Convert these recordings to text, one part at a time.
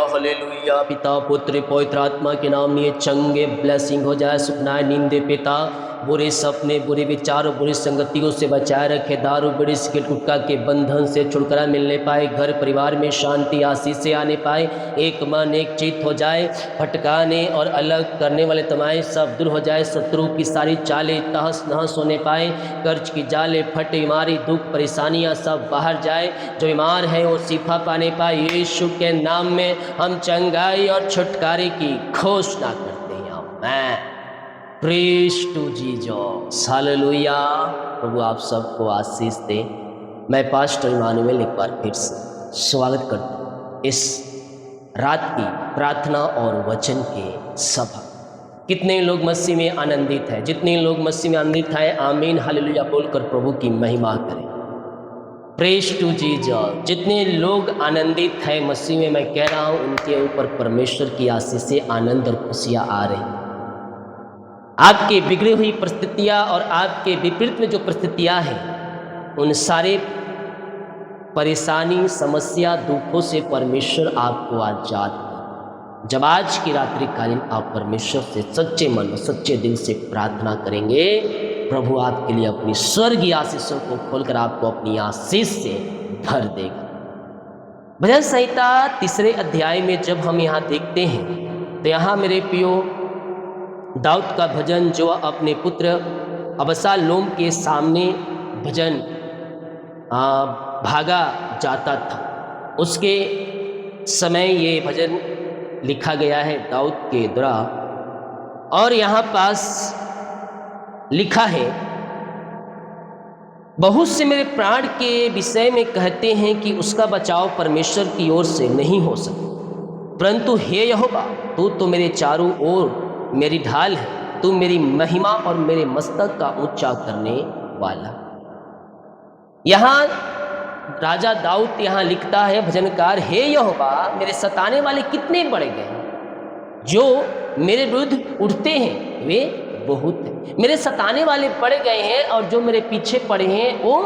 Hallelujah. पिता पुत्र पवित्र आत्मा के नाम ये चंगे ब्लेसिंग हो जाए। सुखनाए नींदे पिता, बुरे सपने बुरे विचार बुरी संगतियों से बचाए रखे। दारू बीड़ी सिगरेट गुटखा के बंधन से छुटकारा मिलने पाए। घर परिवार में शांति आशीष से आने पाए। एक मन एक चित्त हो जाए। भटकाने और अलग करने वाले तमाम सब दूर हो जाए। शत्रु की सारी चालें तहस नहस होने पाए। कर्ज की जाले फटे, बीमारी दुख परेशानियां सब बाहर जाए। जो बीमार है वो शिफा पाने पाए। यीशु के नाम में हम चंगाई और छुटकारे की घोषणा करते हैं। आमीन। Praise to Jesus, hallelujah. प्रभु आप सबको आशीष दे। मैं पास्टर इमानुएल एक बार फिर से स्वागत करता हूँ इस रात की प्रार्थना और वचन के सभा। कितने लोग मसीह में आनंदित हैं? जितने लोग मसीह में आनंदित हैं, आमीन हालेलुया बोलकर प्रभु की महिमा करें। Praise to Jesus. जितने लोग आनंदित हैं मसीह में, मैं कह रहा हूँ उनके ऊपर परमेश्वर की आशीष से आनंद और खुशियाँ आ रही। आपकी बिगड़ी हुई परिस्थितियाँ और आपके विपरीत में जो परिस्थितियाँ हैं, उन सारे परेशानी समस्या दुखों से परमेश्वर आपको आजाद कर। जब आज की रात्रि कालीन आप परमेश्वर से सच्चे मन और सच्चे दिल से प्रार्थना करेंगे, प्रभु आपके लिए अपनी स्वर्गीय आशीषों को खोलकर आपको अपनी आशीष से भर देगा। भजन संहिता 3 अध्याय में जब हम यहाँ देखते हैं तो यहाँ मेरे प्रियो दाऊद का भजन जो अपने पुत्र अबशालोम के सामने भजन भागा जाता था, उसके समय ये भजन लिखा गया है दाऊद के द्वारा। और यहाँ पास लिखा है, बहुत से मेरे प्राण के विषय में कहते हैं कि उसका बचाव परमेश्वर की ओर से नहीं हो सकता, परंतु हे यहोवा तू तो मेरे चारों ओर मेरी ढाल है, तू मेरी महिमा और मेरे मस्तक का ऊंचा करने वाला। यहाँ राजा दाऊद यहाँ लिखता है भजनकार, हे यहोवा मेरे सताने वाले कितने बढ़ गए, जो मेरे विरुद्ध उठते हैं वे बहुत है। मेरे सताने वाले बढ़ गए हैं और जो मेरे पीछे पड़े हैं वो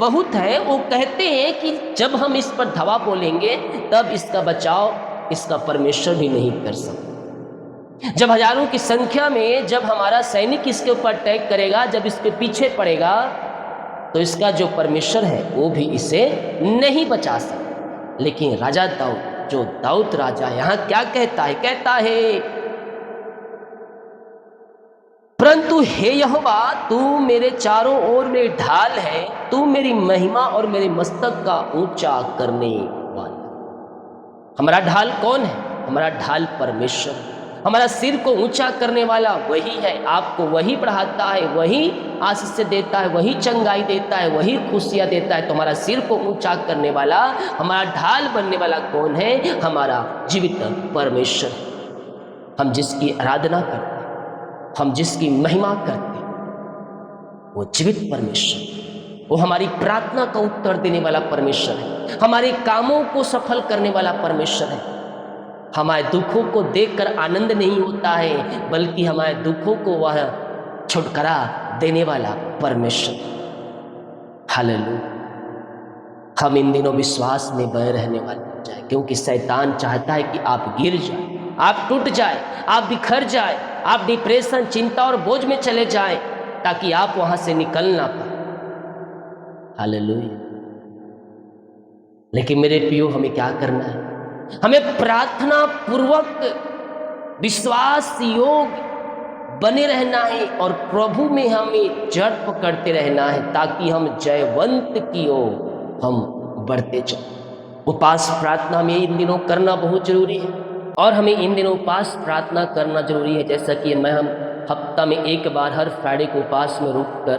बहुत है। वो कहते हैं कि जब हम इस पर धावा बोलेंगे तब इसका बचाव इसका परमेश्वर भी नहीं कर सकता। जब हजारों की संख्या में जब हमारा सैनिक इसके ऊपर अटैक करेगा, जब इसके पीछे पड़ेगा, तो इसका जो परमेश्वर है वो भी इसे नहीं बचा सकता। लेकिन राजा दाऊद, जो दाऊद राजा यहाँ क्या कहता है? कहता है, परंतु हे यहोवा तू मेरे चारों ओर मेरी ढाल है, तू मेरी महिमा और मेरे मस्तक का ऊंचा करने वाला। हमारा ढाल कौन है? हमारा ढाल परमेश्वर है। हमारा सिर को ऊंचा करने वाला वही है। आपको वही बढ़ाता है, वही आशीष देता है, वही चंगाई देता है, वही खुशियाँ देता है। तो हमारा सिर को ऊंचा करने वाला, हमारा ढाल बनने वाला कौन है? हमारा जीवित परमेश्वर। हम जिसकी आराधना करते हैं, हम जिसकी महिमा करते हैं, वो जीवित परमेश्वर, वो हमारी प्रार्थना का उत्तर देने वाला परमेश्वर है, हमारे कामों को सफल करने वाला परमेश्वर है। हमारे दुखों को देखकर आनंद नहीं होता है, बल्कि हमारे दुखों को वह छुटकारा देने वाला परमेश्वर। हालेलुया। हम इन दिनों विश्वास में बने रहने वाले हो जाए, क्योंकि शैतान चाहता है कि आप गिर जाए, आप टूट जाए, आप बिखर जाए, आप डिप्रेशन चिंता और बोझ में चले जाए, ताकि आप वहां से निकल ना पाए। हालेलुया। लेकिन मेरे प्रियो, हमें क्या करना है? हमें प्रार्थना पूर्वक विश्वास योग बने रहना है और प्रभु में हमें जड़ पकड़ते रहना है, ताकि हम जयवंत की ओर हम बढ़ते चलें। उपवास प्रार्थना में इन दिनों करना बहुत जरूरी है, और हमें इन दिनों उपवास प्रार्थना करना जरूरी है। जैसा कि हम हफ्ता में एक बार हर फ्राइडे को उपवास में रुककर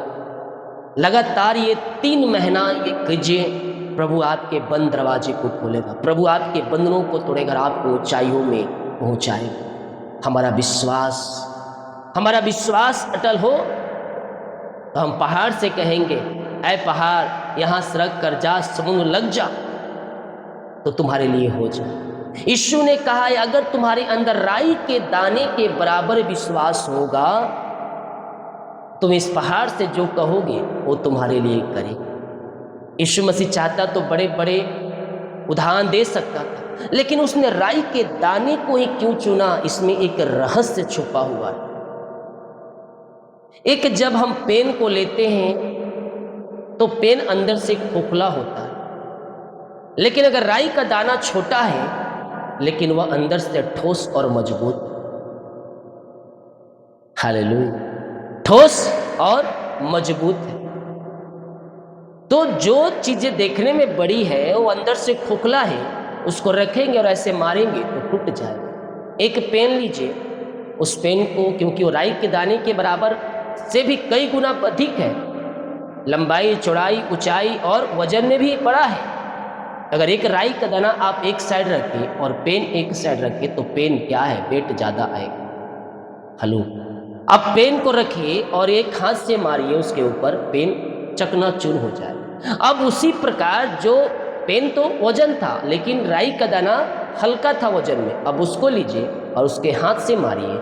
लगातार ये 3 महीना ये कीजिए, प्रभु आपके बंद दरवाजे को खोलेगा, प्रभु आपके बंधनों को तोड़ेगा, आपको ऊंचाइयों में पहुंचाएगा। हमारा विश्वास अटल हो तो हम पहाड़ से कहेंगे, ऐ पहाड़ यहाँ सरक कर जा, समुद्र लग जा, तो तुम्हारे लिए हो जाए। यीशु ने कहा है, अगर तुम्हारे अंदर राई के दाने के बराबर विश्वास होगा, तुम इस पहाड़ से जो कहोगे वो तुम्हारे लिए करेगा। यीशु मसीह चाहता तो बड़े बड़े उदाहरण दे सकता था, लेकिन उसने राई के दाने को ही क्यों चुना, इसमें एक रहस्य छुपा हुआ है। एक जब हम पेन को लेते हैं तो पेन अंदर से खोखला होता है, लेकिन अगर राई का दाना छोटा है लेकिन वह अंदर से ठोस और मजबूत। हालेलुया, ठोस और मजबूत है। तो जो चीजें देखने में बड़ी है वो अंदर से खोखला है, उसको रखेंगे और ऐसे मारेंगे तो टूट जाएगा। एक पेन लीजिए, उस पेन को, क्योंकि वो राई के दाने के बराबर से भी कई गुना अधिक है, लंबाई, चौड़ाई, ऊंचाई और वजन में भी बड़ा है। अगर एक राई का दाना आप एक साइड रखें और पेन एक साइड रखें तो पेन क्या है, वेट ज्यादा आएगा। हेलो, आप पेन को रखिए और एक हाथ से मारिए उसके ऊपर, पेन चकनाचूर हो जाए। अब उसी प्रकार जो पेन तो वजन था लेकिन राई का दाना हल्का था वजन में, अब उसको लीजिए और उसके हाथ से मारिए,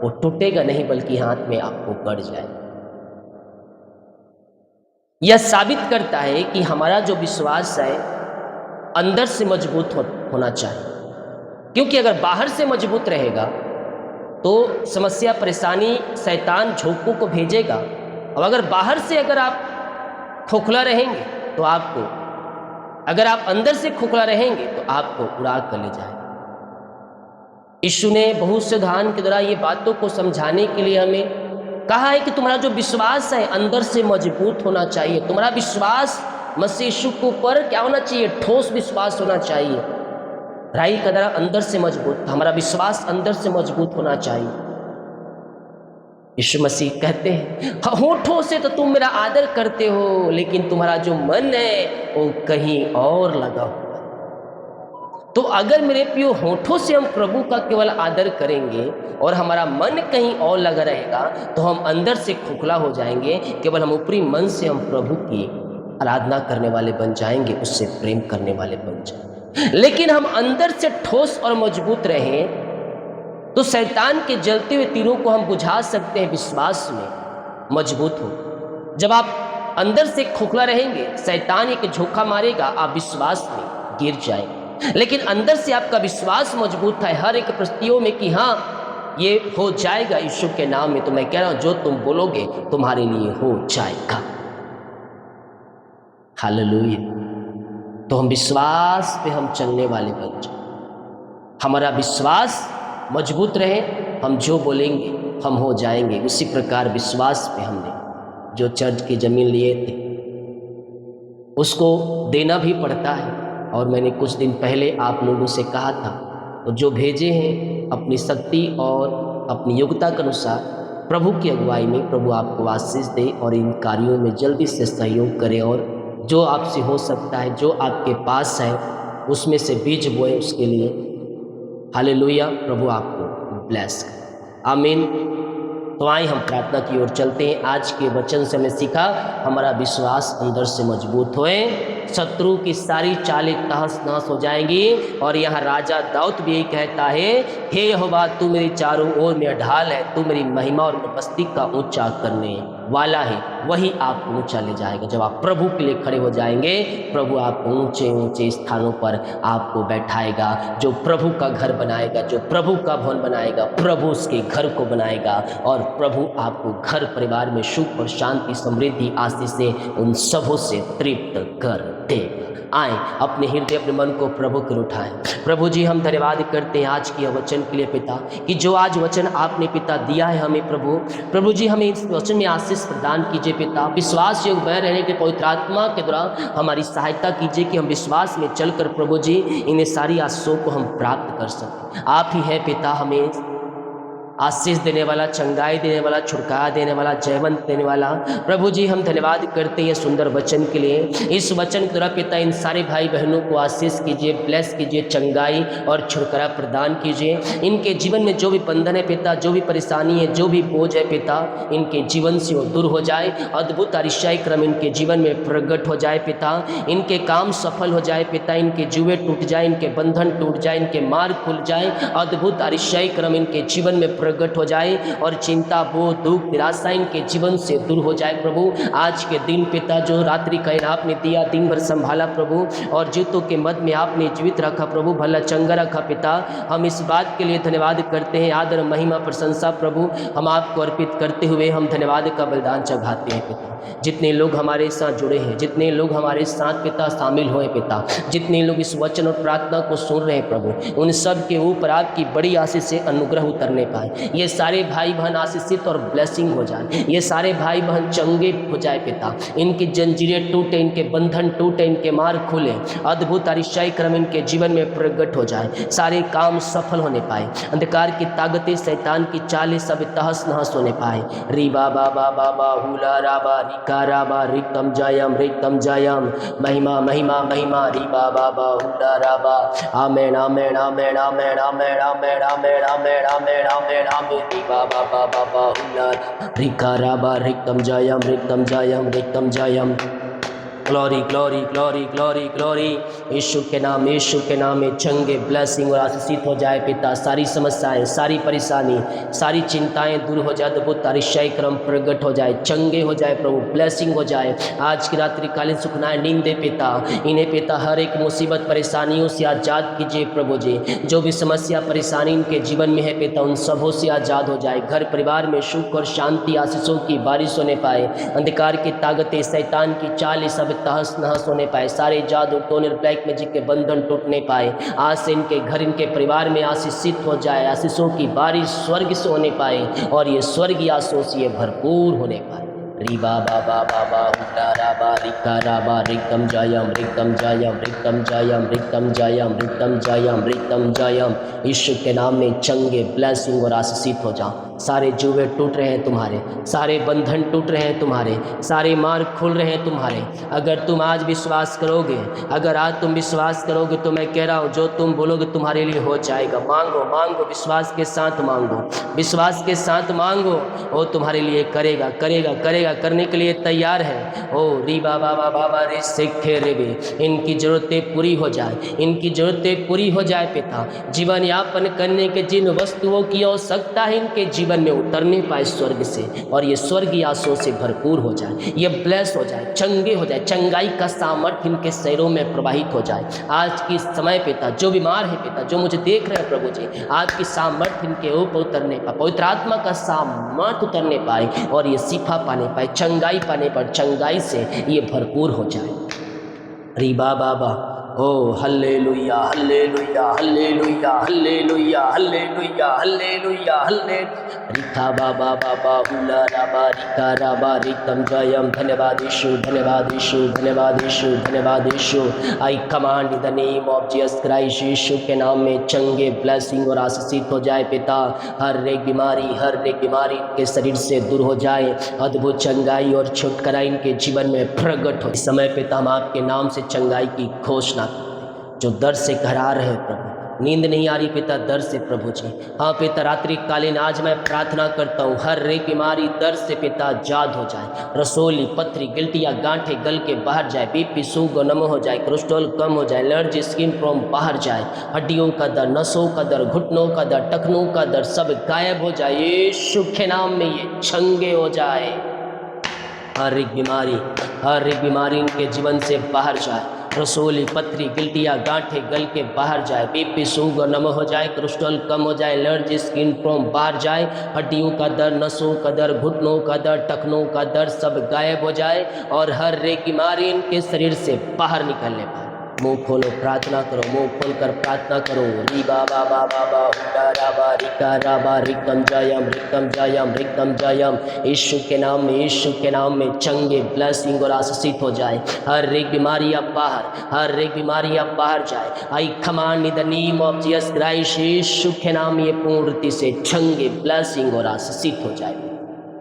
वो टूटेगा नहीं बल्कि हाथ में आपको गड़ जाए। यह साबित करता है कि हमारा जो विश्वास है अंदर से मजबूत होना चाहिए, क्योंकि अगर बाहर से मजबूत रहेगा तो समस्या, परेशानी, शैतान झोंकों को भेजेगा। और अगर बाहर से अगर आप खोखला रहेंगे तो आपको, अगर आप अंदर से खोखला रहेंगे तो आपको उड़ा कर ले जाएगा। यीशु ने बहुत से उदाहरण के द्वारा ये बातों को समझाने के लिए हमें कहा है कि तुम्हारा जो विश्वास है अंदर से मजबूत होना चाहिए। तुम्हारा विश्वास मसीह यीशु के ऊपर क्या होना चाहिए, ठोस विश्वास होना चाहिए। राई का दाना अंदर से मजबूत, हमारा विश्वास अंदर से मजबूत होना चाहिए। यीशु मसीह कहते हैं, होठों से तो तुम मेरा आदर करते हो लेकिन तुम्हारा जो मन है वो कहीं और लगा हुआ है। तो अगर मेरे प्रियो होठों से हम प्रभु का केवल आदर करेंगे और हमारा मन कहीं और लगा रहेगा तो हम अंदर से खोखला हो जाएंगे। केवल हम ऊपरी मन से हम प्रभु की आराधना करने वाले बन जाएंगे, उससे प्रेम करने वाले बन जाएंगे। लेकिन हम अंदर से ठोस और मजबूत रहें तो शैतान के जलते हुए तीरों को हम बुझा सकते हैं, विश्वास में मजबूत हो। जब आप अंदर से खोखला रहेंगे, शैतान एक झोंका मारेगा, आप विश्वास में गिर जाएंगे। लेकिन अंदर से आपका विश्वास मजबूत है हर एक परिस्थितियों में कि हाँ ये हो जाएगा यीशु के नाम में, तो मैं कह रहा हूं जो तुम बोलोगे तुम्हारे लिए हो जाएगा। हालेलुया। तो हम विश्वास पे हम चलने वाले बन जाए, हमारा विश्वास मजबूत रहे, हम जो बोलेंगे हम हो जाएंगे। उसी प्रकार विश्वास पे हमने जो चर्च की जमीन लिए थे उसको देना भी पड़ता है। और मैंने कुछ दिन पहले आप लोगों से कहा था, तो जो भेजे हैं अपनी शक्ति और अपनी योग्यता के अनुसार प्रभु की अगुवाई में प्रभु आपको आशीष दे और इन कार्यों में जल्दी से सहयोग करे। और जो आपसे हो सकता है, जो आपके पास है, उसमें से बीज बोए उसके लिए। हालेलुया, प्रभु आपको ब्लेस करे, आमीन। तो आइए हम प्रार्थना की ओर चलते हैं। आज के वचन से हमने सीखा हमारा विश्वास अंदर से मजबूत होए, शत्रु की सारी चालें तहस नहस हो जाएंगी। और यहाँ राजा दाऊद भी यही कहता है, हे यहोवा तू मेरी चारों ओर में ढाल है, तू मेरी महिमा और उपस्थिति का ऊंचा करने वाला है, वही आपको ऊंचा ले जाएगा। जब आप प्रभु के लिए खड़े हो जाएंगे, प्रभु आपको ऊंचे ऊंचे स्थानों पर आपको बैठाएगा। जो प्रभु का घर बनाएगा, जो प्रभु का भवन बनाएगा, प्रभु उसके घर को बनाएगा और प्रभु आपको घर परिवार में सुख और शांति, समृद्धि, आशीष से उन सबों से तृप्त कर देगा। आए अपने हृदय, अपने मन को प्रभु के उठाएं। प्रभु जी हम धन्यवाद करते हैं आज के वचन के लिए पिता, कि जो आज वचन आपने पिता दिया है हमें प्रभु जी हमें इस वचन में आशीष प्रदान कीजिए पिता। विश्वास योग बने रहने के पवित्र आत्मा के द्वारा हमारी सहायता कीजिए कि हम विश्वास में चलकर प्रभु जी इन्हें सारी आशीषों को हम प्राप्त कर सकें। आप ही है पिता हमें आशीष देने वाला, चंगाई देने वाला, छुटकारा देने वाला, जयवंत देने वाला। प्रभु जी हम धन्यवाद करते हैं सुंदर वचन के लिए। इस वचन के द्वारा पिता इन सारे भाई बहनों को आशीष कीजिए, ब्लेस कीजिए, चंगाई और छुटकारा प्रदान कीजिए। इनके जीवन में जो भी बंधन है पिता, जो भी परेशानी है, जो भी बोझ है पिता, इनके जीवन से वो दूर हो जाए। अद्भुत आश्चर्य क्रम इनके जीवन में प्रकट हो जाए पिता। इनके काम सफल हो जाए पिता, इनके जुए टूट जाए, इनके बंधन टूट जाए, इनके मार्ग खुल जाए। अद्भुत आश्चर्य क्रम इनके जीवन में प्रकट हो जाए और चिंता, बोझ, दुख, निराशा इनके जीवन से दूर हो जाए प्रभु। आज के दिन पिता जो रात्रि का आपने दिया, दिन भर संभाला प्रभु, और जीतों के मध्य में आपने जीवित रखा प्रभु, भला चंगा रखा पिता। हम इस बात के लिए धन्यवाद करते हैं। आदर, महिमा, प्रशंसा प्रभु हम आपको अर्पित करते हुए हम धन्यवाद का बलिदान चढ़ाते हैं पिता। जितने लोग हमारे साथ जुड़े हैं, जितने लोग हमारे साथ पिता शामिल हुए पिता, जितने लोग इस वचन और प्रार्थना को सुन रहे हैं प्रभु, उन सब के ऊपर आपकी बड़ी आशीष से अनुग्रह उतरने पाए। ये सारे भाई बहन आशीषित और ब्लेसिंग हो जाए, ये सारे भाई बहन चंगे हो जाए पिता। इनकी जंजीरें टूटे, इनके बंधन टूटे, इनके मार्ग खुले, अद्भुत अतिशय क्रम इनके जीवन में प्रकट हो जाए, सारे काम सफल होने पाए, अंधकार की ताकतें, शैतान की चालें सब तहस नहस होने पाए। री बाबा बाबा बाहुला राबा रिका राबा रिक्तम जयम रिक्तम जयम, महिमा महिमा महिमा री बाबा बाहुला राबा। आमेन आमेन आमेन आमेन आमेन आमेन आमेन आमेन आमेन आमेन आमेन री बाबा बाबा बाहुला रिका राबा रिक्तम जयम रिक्तम जयम रिक्तम जयम। Glory glory glory glory glory. यीशु के नाम, यीशु के नाम में चंगे ब्लेसिंग और आशीषित हो जाए पिता। सारी समस्याएं, सारी परेशानी, सारी चिंताएं दूर हो जाए, अद्भुत अतिशय क्रम प्रकट हो जाए, चंगे हो जाए प्रभु, ब्लेसिंग हो जाए। आज की रात्रि कालीन सुखनाएं नींद दे पिता, इन्हें पिता हर एक मुसीबत परेशानियों से आज़ाद कीजिए प्रभु जी। जो भी समस्या परेशानी इनके जीवन में है पिता, उन सबों से आज़ाद हो जाए। घर परिवार में सुख और शांति, आशीषों की बारिश होने पाए, अंधकार की ताकतें, शैतान की चालें सब तहस नहस होने पाए, सारे जादू टोने ब्लैक मैजिक के बंधन टूटने पाए। आज से इनके घर, इनके परिवार में आशीषित हो जाए, आशीषों की बारिश स्वर्ग से होने पाए और ये स्वर्गीय आशीषों से भरपूर होने पाए। री बाबा बाबा बाहुला राबा रिका राबा रिक्तम जयम रिक्तम जयम रिक्तम जयम रिक्तम जयम रिक्तम जयम रिक्तम जयम। यीशु के नाम में चंगे ब्लेसिंग और आशीषित हो जाओ। सारे जुए टूट रहे हैं तुम्हारे, सारे बंधन टूट रहे हैं तुम्हारे, सारे मार्ग खुल रहे हैं तुम्हारे। अगर तुम आज विश्वास करोगे, अगर आज तुम विश्वास करोगे तो मैं कह रहा हूँ जो तुम बोलोगे तुम्हारे लिए हो जाएगा। मांगो मांगो, विश्वास के साथ मांगो, विश्वास के साथ मांगो, वो तुम्हारे लिए करेगा करेगा करेगा, करने के लिए तैयार है। ओ री बाबा बाबा रे सिखे रे बे, इनकी जरूरतें पूरी हो जाए, इनकी जरूरतें पूरी हो जाए पिता। जीवन यापन करने के जिन वस्तुओं की आवश्यकता है इनके जीवन में उतरने पाए स्वर्ग से, और ये स्वर्गीय आशीषों से भरपूर हो जाए, ये ब्लेस हो जाए, चंगे हो जाए, चंगाई का सामर्थ्य इनके शरीरों में प्रवाहित हो जाए। आज की समय पिता जो बीमार है पिता, जो मुझे देख रहे हैं प्रभु जी, आज की सामर्थ्य इनके ऊपर उतरने पाए, पवित्र आत्मा का सामर्थ्य उतरने पाए और ये शिफा पाने पाए, चंगाई पाने पर चंगाई से ये भरपूर हो जाए। री बाबा ओ हल्लेलुया हल्लेलुया हल्लेलुया हल्लेलुया हल्लेलुया हल्लेलुया हल्ले रिका बाबा बाबा हुला राबा रिका राबा रिक्तम जयम। धन्यवाद यीशु, धन्यवाद यीशु, धन्यवाद यीशु, धन्यवाद यीशु। I command in the name of Jesus Christ, यीशु के नाम में चंगे ब्लेसिंग और आशीषित हो जाए पिता। हर एक बीमारी के शरीर से दूर हो जाए, अद्भुत चंगाई और छुटकारा इनके जीवन में प्रकट हो। इस समय पिता हम आपके नाम से चंगाई की घोषणा, जो दर्द से घरा रहे प्रभु, नींद नहीं आ रही पिता दर्द से प्रभु जी, हाँ पिता रात्रि कालीन आज मैं प्रार्थना करता हूँ हर एक बीमारी दर्द से पिता आजाद हो जाए। रसोली, पथरी, गिल्टियाँ, गांठे गल के बाहर जाए, बीपी शुगर नम हो जाए, कोलेस्ट्रॉल कम हो जाए, एलर्जी, स्किन प्रॉब्लम बाहर जाए, हड्डियों का दर्द, नसों का दर्द, घुटनों का दर्द, टखनों का दर्द सब गायब हो जाए। यीशु के नाम में ये चंगे हो जाए। हर एक बीमारी इनके जीवन से बाहर जाए। रसोली, पथरी, गिल्टियाँ, गांठे गल के बाहर जाए, बीपी शुगर नम हो जाए, कोलेस्ट्रॉल कम हो जाए, एलर्जी, स्किन प्रॉब्लम बाहर जाए, हड्डियों का दर्द, नसों का दर्द, घुटनों का दर्द, टखनों का दर्द सब गायब हो जाए और हर एक बीमारी इनके शरीर से बाहर निकलने पाए। मुंह खोलो, प्रार्थना करो, मुंह खोल कर प्रार्थना करो। री बाबा बाबा बाबा राबा रिका राबा रिक्तम जयम रिक्तम जयम रिक्तम जयम। यीशु के नाम में चंगे ब्लेसिंग और आशीषित हो जाए। हर एक बीमारी अब बाहर जाए। I command in the name of Jesus Christ, यीशु के नाम ये पूर्णति से चंगे ब्लेसिंग और आशीषित हो जाए।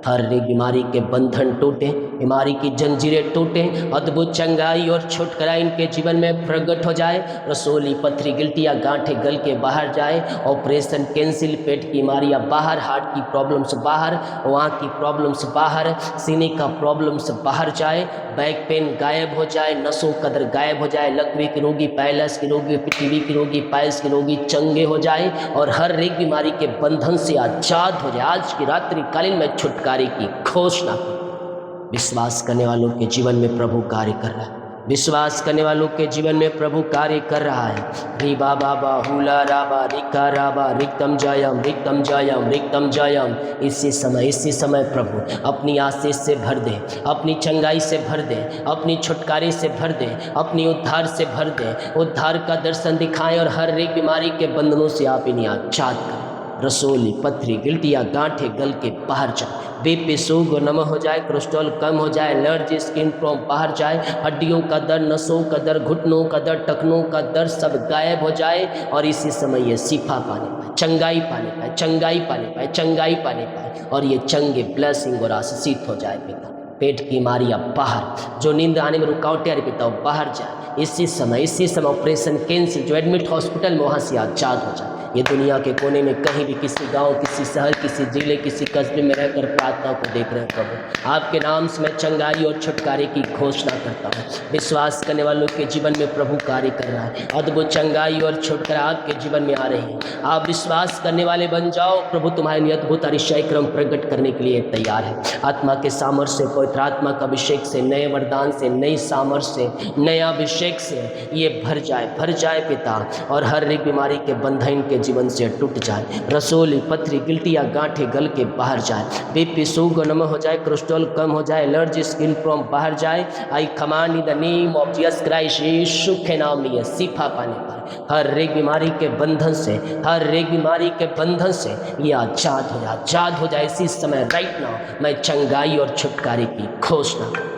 हर एक बीमारी के बंधन टूटे, बीमारी की जंजीरें टूटें, अद्भुत चंगाई और छुटकारा इनके जीवन में प्रकट हो जाए। रसोली, पथरी, गिल्टियाँ, गांठें गल के बाहर जाए, ऑपरेशन कैंसिल, पेट की बीमारियाँ बाहर, हार्ट की प्रॉब्लम्स बाहर, आँख की प्रॉब्लम्स बाहर, सीने का प्रॉब्लम्स बाहर जाए, बैक पेन गायब हो जाए, नसों का दर्द गायब हो जाए, लकवे के रोगी, पैलस के रोगी, टीबी के रोगी, पाइल्स के रोगी चंगे हो जाए और हर एक बीमारी के बंधन से आजाद हो जाए। आज की रात्रि कालीन में छुटकारे की घोषणा करो। विश्वास करने वालों के जीवन में प्रभु कार्य कर रहा है, विश्वास करने वालों के जीवन में प्रभु कार्य कर रहा है। री बाबा बाहुला राबा रिका राबा रिक्तम जयम रिक्तम जयम रिक्तम जयम। इसी समय प्रभु अपनी आशीष से भर दे, अपनी चंगाई से भर दे, अपनी छुटकारे से भर दे, अपनी उद्धार से भर दे, उद्धार का दर्शन दिखाएं और हर एक बीमारी के बंधनों से आप इन्हें आजाद करें। रसोली, पथरी, गिल्टियाँ, गांठें गल के बाहर जाए, बीपी शुगर नम हो जाए, कोलेस्ट्रॉल कम हो जाए, एलर्जी, स्किन प्रॉब्लम बाहर जाए, हड्डियों का दर्द, नसों का दर्द, घुटनों का दर्द, टखनों का दर्द सब गायब हो जाए और इसी समय ये शिफा पाने पाए, चंगाई पाने पाए, चंगाई पाने पाए, चंगाई पाने पाए और ये चंगे ब्लेसिंग और आशीषित हो जाए। पिता, पेट की बीमारियाँ बाहर, जो नींद आने में रुकावटें आ रही पिता वो बाहर जाए। इसी समय ऑपरेशन कैंसिल, जो एडमिट हॉस्पिटल में वहाँ से आजाद हो जाए। ये दुनिया के कोने में कहीं भी, किसी गांव, किसी शहर, किसी जिले, किसी कस्बे में रहकर प्रार्थना को देख रहे हैं प्रभु, आपके नाम से मैं चंगाई और छुटकारे की घोषणा करता हूँ। विश्वास करने वालों के जीवन में प्रभु कार्य कर रहा है, अद्भुत चंगाई और छुटकारा आपके जीवन में आ रही है। आप विश्वास करने वाले बन जाओ, प्रभु तुम्हारे अद्भुत अतिशय क्रम प्रकट करने के लिए तैयार है। आत्मा के सामर्थ्य से, पवित्र आत्मा का अभिषेक से, नए वरदान से, नई सामर्थ्य से, नया अभिषेक से ये भर जाए पिता और हर एक बीमारी के बंधन के जीवन से टूट जाए। रसोली, पथरी, गिल्टियाँ, गांठें गल के बाहर जाए, बीपी शुगर नम हो जाए, कोलेस्ट्रॉल कम हो जाए, एलर्जी, स्किन प्रॉब्लम बाहर जाए। I command in the name of Jesus Christ, यीशु के नाम में शिफा पाने पर हर एक बीमारी के बंधन से, हर एक बीमारी के बंधन से ये आजाद हो जाए। इसी समय राइट नाउ मैं चंगाई और छुटकारे की घोषणा करता हूँ।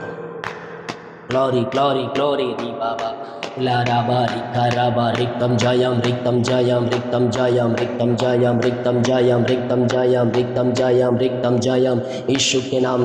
ग्लोरी ग्लोरी ग्लोरी री बाबा लाराबा रिकाराबा रिक्तम जयम रिक्तम जयम रिक्तम जयम रिक्तम जयम रिक्तम जयम रिक्तम जयम रिक्तम जयम रिक्तम जयम। यीशु के नाम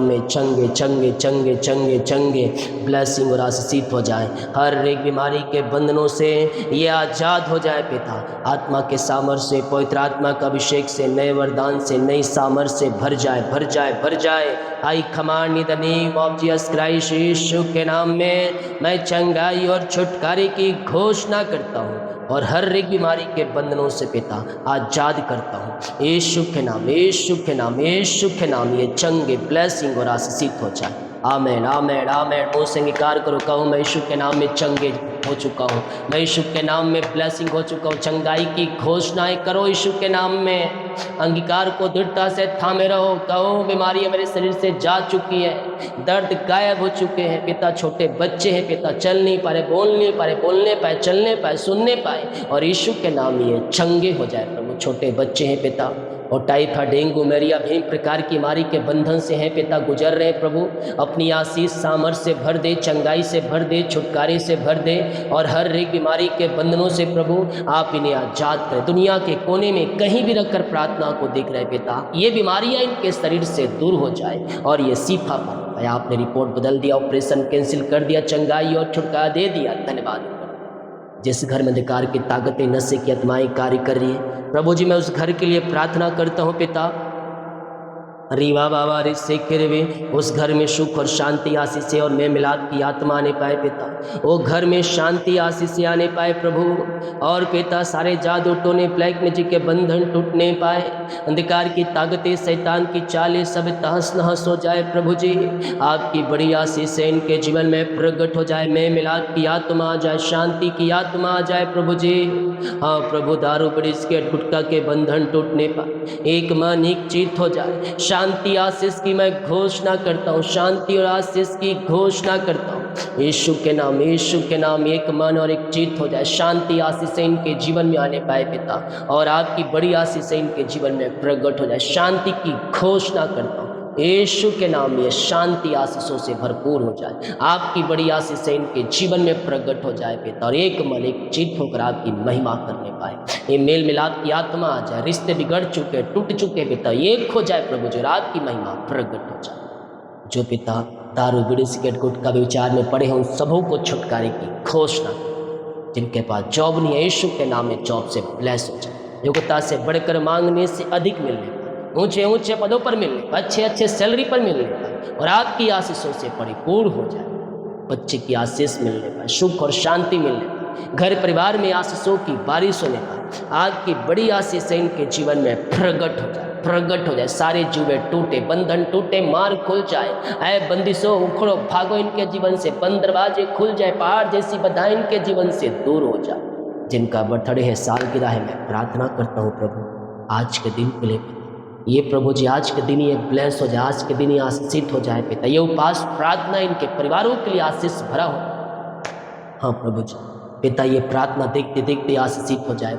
में चंगे चंगे चंगे चंगे चंगे ब्लेसिंग और आशीषित हो जाए। हर एक बीमारी के बंधनों से ये आजाद हो जाए पिता। आत्मा के सामर्थ्य से, पवित्र आत्मा का अभिषेक से, नए वरदान से, नई सामर्थ्य से भर जाए। I command in the name of Jesus Christ, यीशु के नाम में मैं चंगाई और छुटकारे की घोषणा करता हूँ और हर एक बीमारी के बंधनों से पिता आजाद करता हूँ। यीशु के नाम ये चंगे ब्लेसिंग और आशीषित हो जाए। आमेन आमेन आमेन। मुँह से अंगीकार करो, कहो मैं यीशु के नाम में चंगे हो चुका हूँ, मैं यीशु के नाम में ब्लेसिंग हो चुका हूँ। चंगाई की घोषणाएं करो यीशु के नाम में। अंगीकार को दृढ़ता से थामे रहो, कहो बीमारियां मेरे शरीर से जा चुकी है, दर्द गायब हो चुके हैं पिता। छोटे बच्चे हैं पिता, चल नहीं पा रहे, बोल नहीं पा रहे, बोलने पाए, चलने पाए, सुनने पाए और यीशु के नाम में ये चंगे हो जाए प्रभु। छोटे बच्चे हैं पिता और टाइफाइड, डेंगू, मलेरिया, विभिन्न प्रकार की बीमारी के बंधन से हैं पिता गुजर रहे हैं प्रभु। अपनी आशीष सामर्थ्य से भर दे, चंगाई से भर दे, छुटकारे से भर दे और हर एक बीमारी के बंधनों से प्रभु आप इन्हें आजाद करें। दुनिया के कोने में कहीं भी रखकर प्रार्थना को देख रहे पिता, ये बीमारियां इनके शरीर से दूर हो जाए और ये शिफा पाए। आपने रिपोर्ट बदल दिया, ऑपरेशन कैंसिल कर दिया, चंगाई और छुटकारा दे दिया। धन्यवाद। जिस घर में अंधकार की ताकतें, नशे की आत्माएं कार्य कर रही है प्रभु जी, मैं उस घर के लिए प्रार्थना करता हूँ पिता। रीवा बाबा रे से वे उस घर में सुख और शांति आशीष और में मिलाद की आत्मा आने पाए पिता। वो घर में शांति आशीष आने पाए प्रभु और पिता सारे जादू टोने, ब्लैक मैजिक के बंधन टूटने पाए, अंधकार की ताकतें, शैतान की चालें सब तहस नहस हो जाए प्रभु जी। आपकी बड़ी आशीष से इनके जीवन में प्रकट हो जाए, में मिलाद की आत्मा आ जाए, शांति की आत्मा आ जाए प्रभु जी। हाँ प्रभु, दारू बीड़ी सिगरेट गुटखा के बंधन टूटने पाए, एक मन एक चित्त हो जाए। शांति आशीष की मैं घोषणा करता हूँ, शांति और आशीष की घोषणा करता हूँ। यीशु के नाम एक मन और एक चित्त हो जाए। शांति आशीष से इनके जीवन में आने पाए पिता और आपकी बड़ी आशीष से इनके जीवन में प्रकट हो जाए। शांति की घोषणा करता हूँ यीशु के नाम में, शांति आशीषों से भरपूर हो जाए। आपकी बड़ी आशीष से इनके जीवन में प्रकट हो जाए पिता और एक मन एक चित्त होकर आपकी महिमा करने पाए। ये मेल मिलाप की आत्मा आ जाए, रिश्ते बिगड़ चुके, टूट चुके पिता एक हो जाए प्रभु जी, आपकी महिमा प्रकट हो जाए। जो पिता दारू बीड़ी सिगरेट गुटखा विचार में पड़े हैं उन सबों को छुटकारे की घोषणा, जिनके पास जॉब नहीं है यीशु के नाम में जॉब से ब्लेस हो जाए, योग्यता से बढ़कर मांगने से अधिक मिलने, ऊंचे ऊंचे पदों पर मिलने, अच्छे अच्छे सैलरी पर मिलने पर और आपकी आशीषों से परिपूर्ण हो जाए, बच्चे की आशीष मिलने पर, सुख और शांति मिलने पर, घर परिवार में आशीषों की बारिश होने पर आपकी बड़ी आशीष इनके जीवन में प्रकट हो जाए, प्रकट हो जाए। सारे जुए टूटे, बंधन टूटे, मार खुल जाए, ऐ बंदिशों उखड़ो भागो इनके जीवन से, बंद दरवाजे खुल जाए, पहाड़ जैसी बाधाएं इनके जीवन से दूर हो जाए। जिनका बर्थडे है, सालगिरह है, मैं प्रार्थना करता हूँ प्रभु आज के दिन के लिए ये प्रभु जी आज के दिन ये ब्लेस हो जाए, आज के दिन ये आशीषित हो जाए पिता। ये उपास प्रार्थना इनके परिवारों के लिए आशीष भरा हो। हाँ प्रभु जी पिता, ये प्रार्थना देखते देखते आशीषित हो जाए।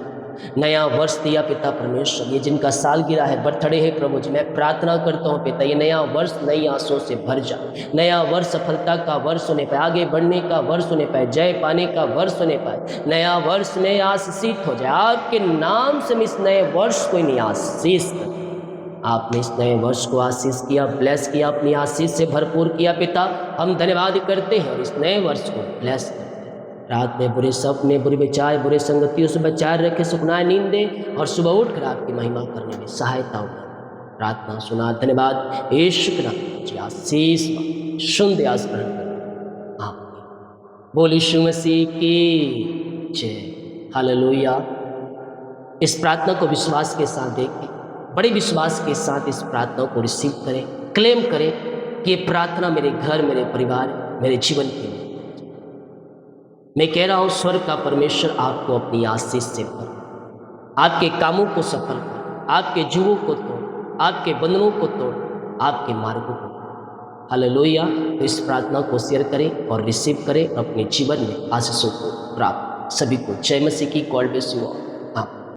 नया वर्ष दिया पिता परमेश्वर, ये जिनका सालगिरह है, बर्थडे है प्रभु जी, मैं प्रार्थना करता हूँ पिता ये नया वर्ष नई आशों से भर जाए। नया वर्ष सफलता का वर्ष होने पाए, आगे बढ़ने का वर्ष होने पाए, जय पाने का वर्ष होने पाए। नया वर्ष में आशीषित हो जाए। आपके नाम से मैं इस नए वर्ष को नहीं आशीष कर, आपने इस नए वर्ष को आशीष किया, ब्लेस किया, अपनी आशीष से भरपूर किया पिता। हम धन्यवाद करते हैं और इस नए वर्ष को ब्लेस करते हैं। रात में बुरे सपने, बुरे विचार, बुरे संगतियों से बचाए रखे, सुखनाए नींद दे और सुबह उठकर आपकी महिमा करने में सहायता हो। प्रार्थना सुना, धन्यवाद यीशु के नाम में आशीष सुन दे, आस ग्रहण कर आप बोल यीशु मसीह की जय, हालेलुया। इस प्रार्थना को विश्वास के साथ देखें, बड़े विश्वास के साथ इस प्रार्थना को रिसीव करें, क्लेम करें कि ये प्रार्थना मेरे घर, मेरे परिवार, मेरे जीवन के लिए। मैं कह रहा हूँ स्वर्ग का परमेश्वर आपको अपनी आशीष से भर, आपके कामों को सफल कर, आपके जुओं को तोड़, आपके बंधनों को तोड़, आपके मार्गों को तोड़। हालेलुया। तो इस प्रार्थना को शेयर करें और रिसीव करें, अपने जीवन में आशीषों को प्राप्त। सभी को जय मसीह की, गॉड ब्लेस यू ऑल।